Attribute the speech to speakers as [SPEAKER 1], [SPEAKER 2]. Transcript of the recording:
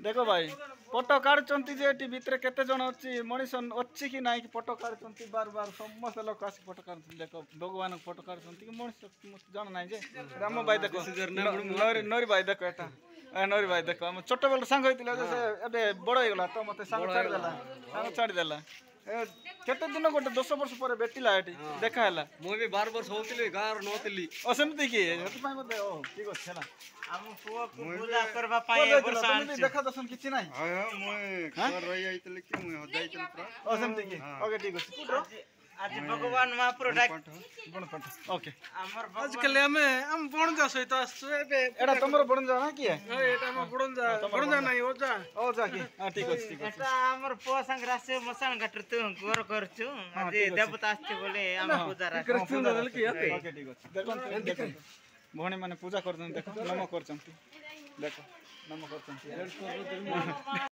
[SPEAKER 1] देखो भाई फोटो काढ़ुचंती जे एटी भितरे केते जण अछि मनीष अछि कि नाही कि फोटो काढ़ुचंती बार बार समस्त लोक आसी फोटो काढ़ुचंती देखो भगवान फोटो काढ़ुचंती कि मनीष जण नाही जे राम भाई देखो नोरी भाई देखो एटा नोरी भाई देखो हम छोट बेल संग होइतिले जे से एबे बड़ होई गेला तो मते संग छाड़ी देला केते दिन गोटे 10 वर्ष पर बेटिला एटी देखा हला
[SPEAKER 2] मो भी 12 वर्ष होतिले गार नोतिली
[SPEAKER 1] असेमती की हेतु पाई मते ओ ठीक अछि हला
[SPEAKER 3] हम पुओ को पूजा करबा पाए वर्ष आन
[SPEAKER 1] देखा दसन किछि नाही
[SPEAKER 2] हां मोय कर रही आइतले कि मोय हदाइतले पूरा
[SPEAKER 1] असेमती की ओके ठीक अछि
[SPEAKER 3] आज भगवान महापुर डाक
[SPEAKER 1] बण पंठ ओके
[SPEAKER 3] हमर
[SPEAKER 4] आजकल हम बणजा सहित आसु एबे
[SPEAKER 1] एटा तमरो बणजा ना की है
[SPEAKER 4] एटा हम बणजा नाही
[SPEAKER 1] ओजा की हां ठीक अछि
[SPEAKER 3] एटा हमर पुओ संग रासे मसान घटर तू गोर करछु आज देवता आस्ते बोले हम पूजा राख
[SPEAKER 1] ओके ठीक अछि देखो भणी माने पूजा करछन देखो नमो करछन देखो नमो करछन